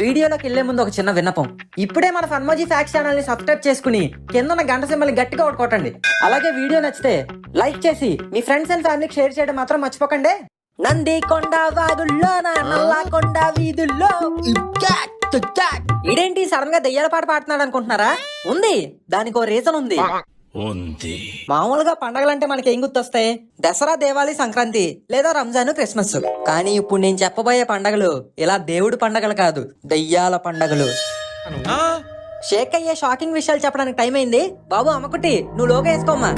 వీడియోలోకి వెళ్లే ముందు ఒక చిన్న విన్నపం. ఇప్పుడే మన ఫన్మోజీ ఫ్యాక్స్ ఛానల్ ని సబ్స్క్రైబ్ చేసుకుని కింద ఉన్న గంట సింబల్ గట్టిగా కొట్టండి. అలాగే వీడియో నచ్చితే లైక్ చేసి మీ ఫ్రెండ్స్ అండ్ ఫ్యామిలీకి షేర్ చేయడం మాత్రం మర్చిపోకండి. నంది కొండ వాగుల్లో నల్లకొండ వీధుల్లో ఇదేంటి సడన్ గా దెయ్యాల పాట పాడుతున్నాడు అనుకుంటున్నారా? ఉంది, దానికి ఓ రీజన్ ఉంది. మామూలుగా పండగలంటే మనకి ఏం గుర్తొస్తాయి? దసరా, దీపావళి, సంక్రాంతి లేదా రంజాన్, క్రిస్మస్. కానీ ఇప్పుడు నేను చెప్పబోయే పండగలు ఇలా దేవుడి పండగలు కాదు, దెయ్యాల పండగలు. షేక్ అయ్యే షాకింగ్ విషయాలు చెప్పడానికి టైం అయింది. బాబు అమ్మకుట్టి, నువ్వు లోగా వేసుకోమ్మా.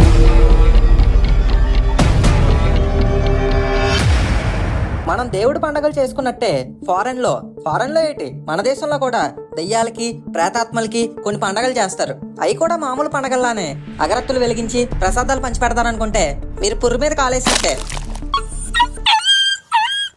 మనం దేవుడి పండగలు చేసుకున్నట్టే ఫారెన్ లో ఏంటి, మన దేశంలో కూడా దెయ్యాలకి, ప్రేతాత్మలకి కొన్ని పండగలు చేస్తారు. అవి కూడా మామూలు పండగల్లానే అగరత్తులు వెలిగించి ప్రసాదాలు పంచి పెడతారనుకుంటే మీరు పుర్రు మీద కాలేసినట్టే.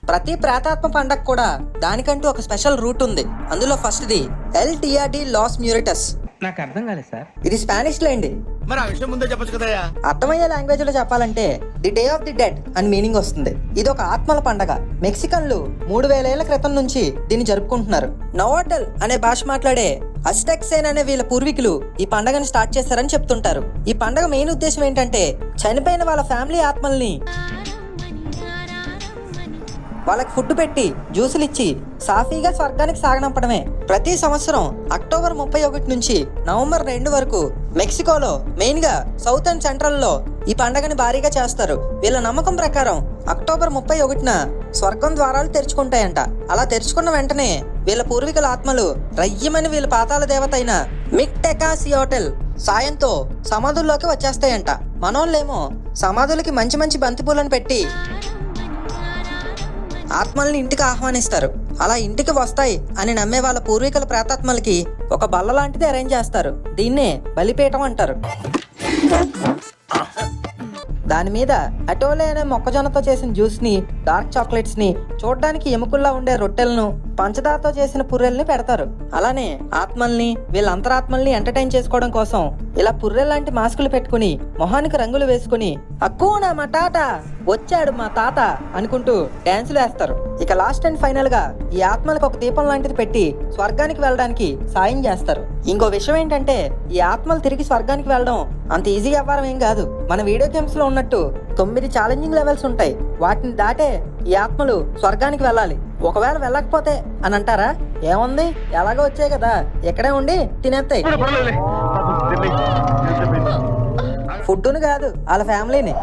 ప్రతి ప్రేతాత్మ పండగ కూడా దానికంటూ ఒక స్పెషల్ రూట్ ఉంది. అందులో ఫస్ట్ది ఎల్ టిఆర్డి లాస్ మ్యూరిటస్. నాకు అర్థం కాలేదు సార్. ఇది స్పానిష్ లో అండి. మరి ఆ విషయం ముందే చెప్పొచ్చు కదయ్యా. అర్థమయ్యే లాంగ్వేజ్ లో చెప్పాలంటే the day of the dead అని మీనింగ్ వస్తుంది. ఇది ఒక ఆత్మల పండగ. మెక్సికన్లు 3000 ఏళ్ల క్రితం నుంచి దీన్ని జరుపుకుంటున్నారు. నోవాటల్ అనే భాష మాట్లాడే అస్టెక్సేన్ అనే వీళ్ళ పూర్వీకులు ఈ పండగని స్టార్ట్ చేశారని చెప్తుంటారు. ఈ పండగ మెయిన్ ఉద్దేశం ఏంటంటే చనిపోయిన వాళ్ళ ఫ్యామిలీ ఆత్మల్ని వాళ్ళకి ఫుడ్ పెట్టి జ్యూసులు ఇచ్చి సాఫీగా స్వర్గానికి సాగనంపడమే. ప్రతి సంవత్సరం అక్టోబర్ 31 నుంచి నవంబర్ 2 వరకు మెక్సికోలో, మెయిన్ గా సౌత్ అండ్ సెంట్రల్ లో ఈ పండగని భారీగా చేస్తారు. వీళ్ళ నమ్మకం ప్రకారం అక్టోబర్ 31న స్వర్గం ద్వారాలు తెరుచుకుంటాయంట. అలా తెరుచుకున్న వెంటనే వీళ్ళ పూర్వీకుల ఆత్మలు రయ్యమని వీళ్ళ పాతాల దేవత అయిన మిక్టెకాసియోటెల్ సాయంతో సమాధుల్లోకి వచ్చేస్తాయంట. మనోళ్ళేమో సమాధులకి మంచి మంచి బంతిపూలను పెట్టి ఆత్మల్ని ఇంటికి ఆహ్వానిస్తారు. అలా ఇంటికి వస్తాయి అని నమ్మే వాళ్ళ పూర్వీకుల ప్రేతాత్మలకి ఒక బల్ల లాంటిది అరేంజ్ చేస్తారు. దీన్నే బలిపీఠం అంటారు. దాని మీద అటోలే అనే మొక్కజొన్నతో చేసిన జ్యూస్ ని, డార్క్ చాక్లెట్స్ ని, చూడడానికి ఎముకల్లా ఉండే రొట్టెలను, పంచదారతో చేసిన పుర్రెల్ని పెడతారు. అలానే ఆత్మల్ని, వీళ్ళ అంతరాత్మల్ని ఎంటర్టైన్ చేసుకోవడం కోసం ఇలా పుర్రెల్లాంటి మాస్కులు పెట్టుకుని మొహానికి రంగులు వేసుకుని అక్కూనా మా తాత వచ్చాడు మా తాత అనుకుంటూ డాన్సులు వేస్తారు. ఇక లాస్ట్ అండ్ ఫైనల్ గా ఈ ఆత్మలకు ఒక దీపం లాంటిది పెట్టి స్వర్గానికి వెళ్ళడానికి సాయం చేస్తారు. ఇంకో విషయం ఏంటంటే ఈ ఆత్మలు తిరిగి స్వర్గానికి వెళ్ళడం అంత ఈజీ వ్యవహారం ఏం కాదు. మన వీడియో గేమ్స్ లో ఉన్నట్టు 9 ఛాలెంజింగ్ లెవెల్స్ ఉంటాయి. వాటిని దాటే ఈ ఆత్మలు స్వర్గానికి వెళ్ళాలి. ఒకవేళ వెళ్ళకపోతే అని అంటారా? ఏముంది, ఎలాగో వచ్చాయి కదా, ఎక్కడే ఉండి తినేస్తాయి. ఫుడ్డును కాదు, వాళ్ళ ఫ్యామిలీని.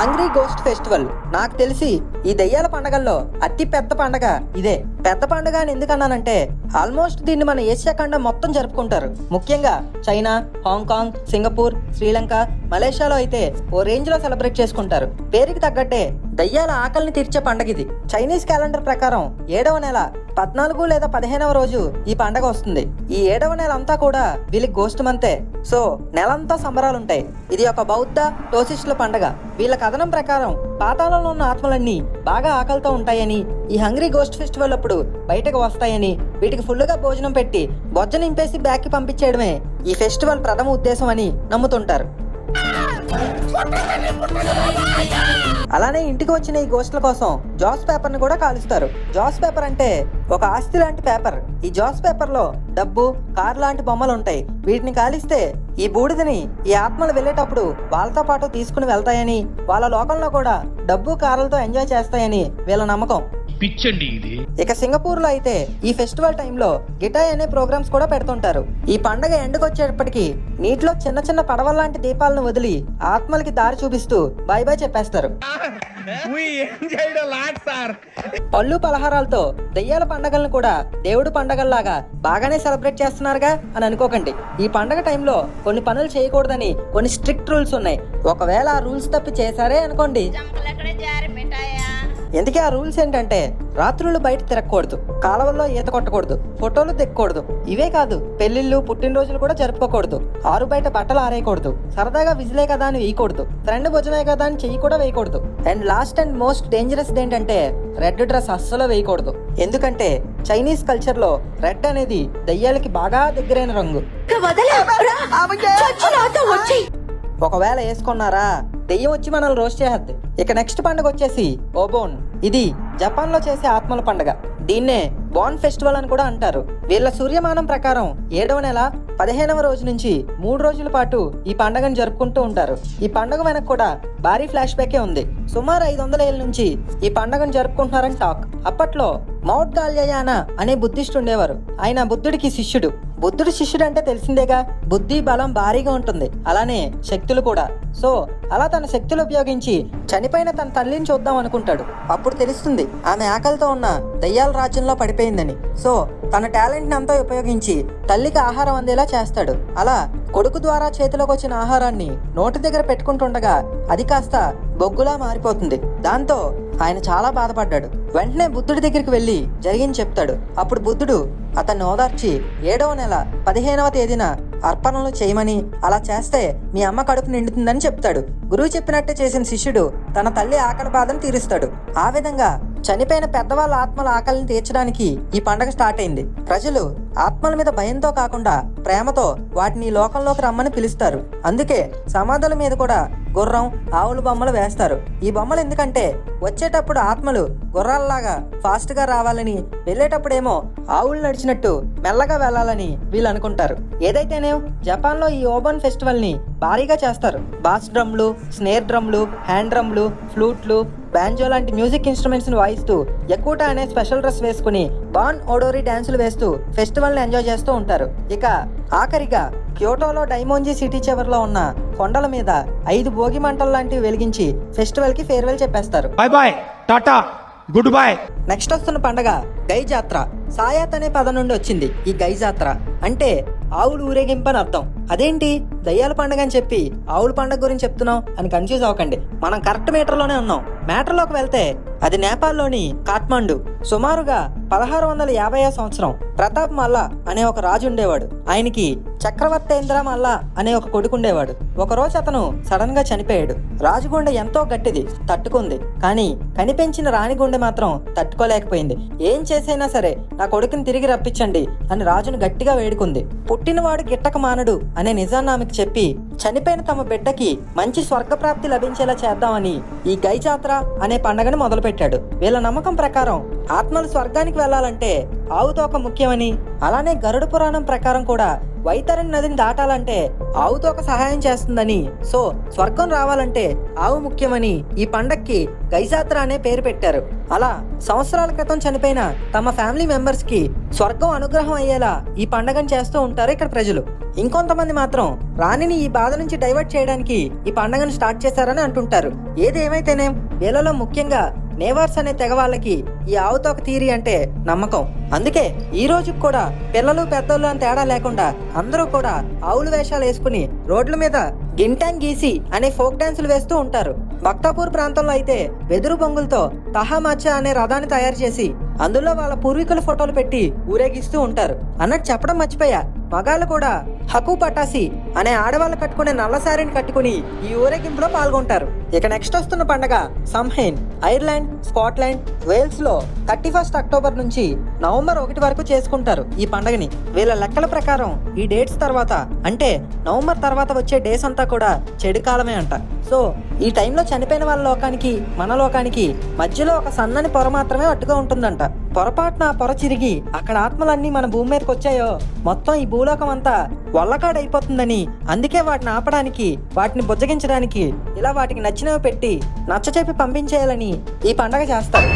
హంగ్రీ గోస్ట్ ఫెస్టివల్ నాకు తెలిసి ఈ దెయ్యాల పండగల్లో అతి పెద్ద పండగ ఇదే. పెద్ద పండగ అని ఎందుకన్నానంటే ఆల్మోస్ట్ దీన్ని మన ఏషియా ఖండం మొత్తం జరుపుకుంటారు. ముఖ్యంగా చైనా, హాంకాంగ్, సింగపూర్, శ్రీలంక, మలేషియాలో అయితే ఓ రేంజ్ లో సెలబ్రేట్ చేసుకుంటారు. పేరుకి తగ్గట్టే దయ్యాల ఆకలిని తీర్చే పండగ ఇది. చైనీస్ క్యాలెండర్ ప్రకారం 7వ నెల 14 లేదా 15వ రోజు ఈ పండగ వస్తుంది. ఈ 7వ నెల అంతా కూడా వీళ్ళకి గోస్ట్ మంతే. సో నెలంతా సంబరాలుంటాయి. ఇది ఒక బౌద్ధ టోసిస్టుల పండగ. వీళ్ళ కథనం ప్రకారం పాతాళంలో ఉన్న ఆత్మలన్నీ బాగా ఆకలితో ఉంటాయని, ఈ హంగ్రీ గోస్ట్ ఫెస్టివల్ అప్పుడు బయటకు వస్తాయని, వీటికి ఫుల్లుగా భోజనం పెట్టి బొజ్జ నింపేసి బ్యాక్ కి పంపించేయడమే ఈ ఫెస్టివల్ ప్రథమ ఉద్దేశం అని నమ్ముతుంటారు. అలానే ఇంటికి వచ్చిన ఈ గోస్ట్ల కోసం జాస్ పేపర్ ని కూడా కాలుస్తారు. జాస్ పేపర్ అంటే ఒక ఆస్తి లాంటి పేపర్. ఈ జాస్ పేపర్ లో డబ్బు, కార్ లాంటి బొమ్మలు ఉంటాయి. వీటిని కాలిస్తే ఈ బూడిదని ఈ ఆత్మలు వెళ్ళేటప్పుడు వాళ్ళతో పాటు తీసుకుని వెళ్తాయని, వాళ్ళ లోకంలో కూడా డబ్బు, కారులతో ఎంజాయ్ చేస్తాయని వీళ్ళ నమ్మకం. పిచ్చండి ఇది. ఇక సింగపూర్ లో అయితే ఈ ఫెస్టివల్ టైంలో గిటాయ్ అనే ప్రోగ్రామ్స్ కూడా పెడుతుంటారు. ఈ పండగ ఎండుకు వచ్చేటప్పటికి నీటిలో చిన్న చిన్న పడవల లాంటి దీపాలను వదిలి ఆత్మలకి దారి చూపిస్తూ బై బై చెప్పేస్తారు. పళ్ళు పలహారాలతో దెయ్యాల పండగలను కూడా దేవుడి పండగల్లాగా బాగానే సెలబ్రేట్ చేస్తున్నారుగా అని అనుకోకండి. ఈ పండగ టైంలో కొన్ని పనులు చేయకూడదని కొన్ని స్ట్రిక్ట్ రూల్స్ ఉన్నాయి. ఒకవేళ ఆ రూల్స్ తప్పి చేశారే అనుకోండి. ఎందుకే ఆ రూల్స్ ఏంటంటే రాత్రులు బయట తిరగకూడదు, కాలువల్లో ఈత కొట్టకూడదు, ఫోటోలు దిక్కకూడదు. ఇవే కాదు, పెళ్లిళ్ళు, పుట్టినరోజులు కూడా జరుపుకోకూడదు, ఆరు బయట బట్టలు ఆరేయకూడదు, సరదాగా విజిలే కదా అని వేయకూడదు, ఫ్రెండ్ భుజమే కదా అని చెయ్యి కూడా వేయకూడదు. And last and most dangerous ఏంటంటే రెడ్ డ్రెస్ అస్సలు వేయకూడదు. ఎందుకంటే చైనీస్ కల్చర్ లో రెడ్ అనేది దయ్యాలకి బాగా దగ్గరైన రంగు. ఒకవేళ వేసుకున్నారా దెయ్యం వచ్చి మనల్ని రోస్ట్ చేద్ది. ఇక నెక్స్ట్ పండుగ వచ్చేసి ఓబోన్. ఇది జపాన్ లో చేసే ఆత్మల పండుగ. దీన్నే బాన్ ఫెస్టివల్ అని కూడా అంటారు. వీళ్ళ సూర్యమానం ప్రకారం 7వ నెల 15వ రోజు నుంచి 3 రోజుల పాటు ఈ పండుగను జరుపుకుంటూ ఉంటారు. ఈ పండుగ వెనక కూడా భారీ ఫ్లాష్ బ్యాకే ఉంది. సుమారు 500 ఏళ్ళ నుంచి ఈ పండుగను జరుపుకుంటున్నారని టాక్. అప్పట్లో మౌంట్ గాల్యయాన అనే బుద్ధిస్ట్ ఉండేవారు. ఆయన బుద్ధుడికి శిష్యుడు. బుద్ధుడి శిష్యుడు అంటే తెలిసిందేగా, బుద్ధి బలం భారీగా ఉంటుంది, అలానే శక్తులు కూడా. సో అలా తన శక్తులు ఉపయోగించి చనిపోయిన తన తల్లిని చూద్దాం అనుకుంటాడు. అప్పుడు తెలుస్తుంది ఆమె ఆకలితో ఉన్న దయ్యాల రాజ్యంలో పడిపోయిందని. సో తన టాలెంట్ని అంతా ఉపయోగించి తల్లికి ఆహారం అందేలా చేస్తాడు. అలా కొడుకు ద్వారా చేతిలోకి వచ్చిన ఆహారాన్ని నోటి దగ్గర పెట్టుకుంటుండగా అది కాస్త బొగ్గులా మారిపోతుంది. దాంతో ఆయన చాలా బాధపడ్డాడు. వెంటనే బుద్ధుడి దగ్గరికి వెళ్ళి జరిగింది చెప్తాడు. అప్పుడు బుద్ధుడు అతన్ని ఓదార్చి 7వ నెల 15వ తేదీన అర్పణలు చేయమని, అలా చేస్తే మీ అమ్మ కడుపు నిండుతుందని చెప్తాడు. గురువు చెప్పినట్టే చేసిన శిష్యుడు తన తల్లి ఆకలి బాధను తీరుస్తాడు. ఆ విధంగా చనిపోయిన పెద్దవాళ్ళ ఆత్మల ఆకలిని తీర్చడానికి ఈ పండగ స్టార్ట్ అయింది. ప్రజలు ఆత్మల మీద భయంతో కాకుండా ప్రేమతో వాటిని ఈ లోకంలోకి రమ్మని పిలుస్తారు. అందుకే సమాధుల మీద కూడా గుర్రం, ఆవుల బొమ్మలు వేస్తారు. ఈ బొమ్మలు ఎందుకంటే వచ్చేటప్పుడు ఆత్మలు గుర్రాలలాగా ఫాస్ట్ గా రావాలని, వెళ్ళేటప్పుడేమో ఆవులు నడిచినట్టు మెల్లగా వెళ్ళాలని వీళ్ళు అనుకుంటారు. ఏదైతేనే జపాన్ లో ఈ ఓబన్ ఫెస్టివల్ ని భారీగా చేస్తారు. బాస్ డ్రమ్లు, స్నేర్ డ్రమ్లు, హ్యాండ్ డ్రమ్లు, ఫ్లూట్లు, బ్యాంజో లాంటి మ్యూజిక్ ఇన్స్ట్రుమెంట్స్ ని వాయిస్తూ యకుటా అనే స్పెషల్ డ్రెస్ వేసుకుని బాన్ ఓడోరి డాన్సులు వేస్తూ ఫెస్టివల్ ని ఎంజాయ్ చేస్తూ ఉంటారు. ఇక ఆఖరిగా క్యోటోలో డైమోంజీ సిటీ చివరిలో ఉన్న కొండల మీద 5 భోగి మంటలు లాంటివి వెలిగించి ఫెస్టివల్ కి ఫేర్వెల్ చెప్పేస్తారు. Bye bye, tata, good bye. Next వస్తున్న పండగ గై జాత్ర. సాయాత్ అనే పదం నుండి వచ్చింది ఈ గై జాత్ర. అంటే ఆవులు ఊరేగింపు అని అర్థం. అదేంటి దయ్యాల పండుగ అని చెప్పి ఆవుల పండుగ గురించి చెప్తున్నాం అని కన్ఫ్యూజ్ అవ్వకండి. మనం కరెక్ట్ మీటర్లోనే ఉన్నాం. మ్యాటర్లోకి వెళ్తే అది నేపాల్లోని కాఠ్మండు. సుమారుగా 1650వ సంవత్సరం ప్రతాప్ మల్లా అనే ఒక రాజు ఉండేవాడు. ఆయనకి చక్రవర్తేంద్ర మల్లా అనే ఒక కొడుకు ఉండేవాడు. ఒకరోజు అతను సడన్ గా చనిపోయాడు. రాజు గుండె ఎంతో గట్టిది, తట్టుకుంది. కానీ కనిపించిన రాణి గుండె మాత్రం తట్టుకోలేకపోయింది. ఏం చేసైనా సరే నా కొడుకుని తిరిగి రప్పించండి అని రాజును గట్టిగా వేడుకుంది. పుట్టినవాడు గిట్టక మానడు అనే నిజాన్ని ఆమెకు చెప్పి చనిపోయిన తమ బిడ్డకి మంచి స్వర్గప్రాప్తి లభించేలా చేద్దామని ఈ గై జాత్ర అనే పండుగను మొదలుపెట్టాడు. వీళ్ళ నమ్మకం ప్రకారం ఆత్మలు స్వర్గానికి వెళ్లాలంటే ఆవుతోక ముఖ్యమని, అలానే గరుడ పురాణం ప్రకారం కూడా వైతరణి నదిని దాటాలంటే ఆవుతోక సహాయం చేస్తుందని, సో స్వర్గం రావాలంటే ఆవు ముఖ్యమని ఈ పండక్కి గైజాత్ర అనే పేరు పెట్టారు. అలా సంవత్సరాల క్రితం చనిపోయిన తమ ఫ్యామిలీ మెంబర్స్ కి స్వర్గం అనుగ్రహం అయ్యేలా ఈ పండగను చేస్తూ ఉంటారు ఇక్కడ ప్రజలు. ఇంకొంతమంది మాత్రం రాణిని ఈ బాధ నుంచి డైవర్ట్ చేయడానికి ఈ పండగను స్టార్ట్ చేశారని అంటుంటారు. ఏది ఏమైతేనే వీళ్ళలో ముఖ్యంగా నేవర్స్ అనే తెగ వాళ్ళకి ఈ ఆవుతోక థియరీ అంటే నమ్మకం. అందుకే ఈ రోజుకి కూడా పిల్లలు పెద్దలు అని తేడా లేకుండా అందరూ కూడా ఆవుల వేషాలు వేసుకుని రోడ్ల మీద గింటాంగ్ గీసి అనే ఫోక్ డాన్సులు వేస్తూ ఉంటారు. భక్తాపూర్ ప్రాంతంలో అయితే వెదురు బొంగులతో తహామాచా అనే రథాన్ని తయారు చేసి అందులో వాళ్ళ పూర్వీకుల ఫోటోలు పెట్టి ఊరేగిస్తూ ఉంటారు. అన్నట్టు చెప్పడం మర్చిపోయా, మగాళ్ళు కూడా హకు పటాసి అనే ఆడవాళ్ళు కట్టుకునే నల్ల సారీని కట్టుకుని ఈ ఊరేగింపులో పాల్గొంటారు. ఇక నెక్స్ట్ వస్తున్న పండగ సమ్హైన్. ఐర్లాండ్, స్కాట్లాండ్, వేల్స్ లో 31 అక్టోబర్ నుంచి నవంబర్ 1 వరకు చేసుకుంటారు ఈ పండగని. వీళ్ళ లెక్కల ప్రకారం ఈ డేట్స్ తర్వాత అంటే నవంబర్ తర్వాత వచ్చే డేస్ అంతా కూడా చెడు కాలమే అంట. సో ఈ టైంలో చనిపోయిన వాళ్ళ లోకానికి మన లోకానికి మధ్యలో ఒక సన్నని పొర మాత్రమే అట్టుగా ఉంటుందంట. పొరపాటున ఆ పొర చిరిగి అక్కడ ఆత్మలన్నీ మన భూమి మీదకి వచ్చాయో మొత్తం ఈ భూలోకం అంతా వల్లకాడైపోతుందని, అందుకే వాటిని ఆపడానికి, వాటిని బుజ్జగించడానికి ఇలా వాటికి నచ్చినవి పెట్టి నచ్చచెప్పి పంపించేయాలని ఈ పండగ చేస్తారు.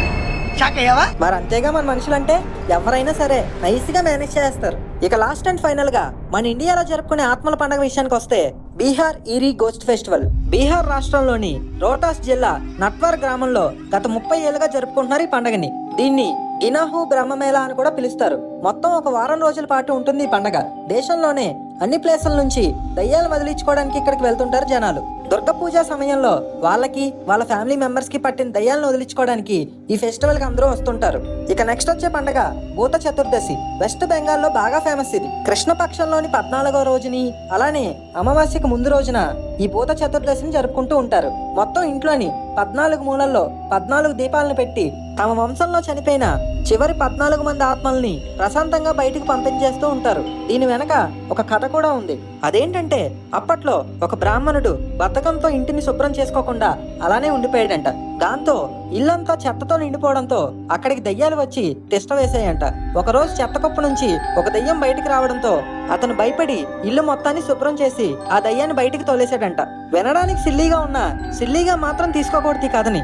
మరి అంతేగా మన మనుషులంటే ఎవరైనా సరే నైస్ గా మేనేజ్ చేస్తారు. ఇక లాస్ట్ అండ్ ఫైనల్ గా మన ఇండియాలో జరుపుకునే ఆత్మల పండుగ విషయానికి వస్తే బీహార్ ఈరీ గోస్ట్ ఫెస్టివల్. బీహార్ రాష్ట్రంలోని రోహ్టాస్ జిల్లా నట్వర్ గ్రామంలో గత 30 ఏళ్ళుగా జరుపుకుంటున్నారు ఈ పండుగని. దీన్ని గినాహు బ్రహ్మమేళా అని కూడా పిలుస్తారు. మొత్తం ఒక వారం రోజుల పాటు ఉంటుంది ఈ పండగ. దేశంలోనే అన్ని ప్లేసుల నుంచి దయ్యాలు వదిలించుకోవడానికి ఇక్కడికి వెళ్తుంటారు జనాలు. దుర్గ పూజ సమయంలో వాళ్ళకి వాళ్ళ ఫ్యామిలీ మెంబర్స్ కి పట్టిన దయ్యాలను వదిలించుకోవడానికి ఈ ఫెస్టివల్ కి అందరూ వస్తుంటారు. ఇక నెక్స్ట్ వచ్చే పండగ భూత చతుర్దశి. వెస్ట్ బెంగాల్లో బాగా ఫేమస్ ఇది. కృష్ణపక్షంలోని 14వ రోజుని, అలానే అమావాస్యకు ముందు రోజున ఈ భూత చతుర్దశిని జరుపుకుంటూ ఉంటారు. మొత్తం ఇంట్లోని 14 మూలల్లో 14 దీపాలను పెట్టి తమ వంశంలో చనిపోయిన చివరి 14 మంది ఆత్మల్ని ప్రశాంతంగా బయటికి పంపించేస్తూ ఉంటారు. దీని వెనక ఒక కథ కూడా ఉంది. అదేంటంటే అప్పట్లో ఒక బ్రాహ్మణుడు బద్ధకంతో ఇంటిని శుభ్రం చేసుకోకుండా అలానే ఉండిపోయాడంట. దాంతో ఇల్లంతా చెత్తతో నిండిపోవడంతో అక్కడికి దయ్యాలు వచ్చి తిష్ట వేసాయంట. ఒకరోజు చెత్త కుప్ప నుంచి ఒక దయ్యం బయటికి రావడంతో అతను భయపడి ఇల్లు మొత్తాన్ని శుభ్రం చేసి ఆ దయ్యాన్ని బయటికి తోలేశాడంట. వినడానికి సిల్లీగా ఉన్నా సిల్లీగా మాత్రం తీసుకోకూడదు ఈ కథని.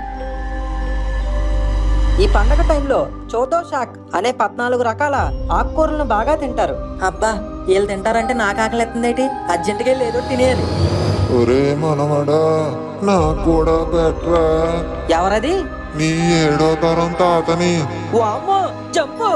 ఈ పండగ టైంలో చౌతో షాక్ అనే 14 రకాల ఆకుకూరలను బాగా తింటారు. అబ్బా వీళ్ళు తింటారంటే నాకు ఆకలిస్తుందేటి, అర్జెంటుగా వెళ్ళి ఏదో తినేయాలి. ఒరే మనమడా, నాకు కూడా పెట్టరా. ఎవరది? నీ 7వ తరం తాతని. ఓ అమ్మో జంపు.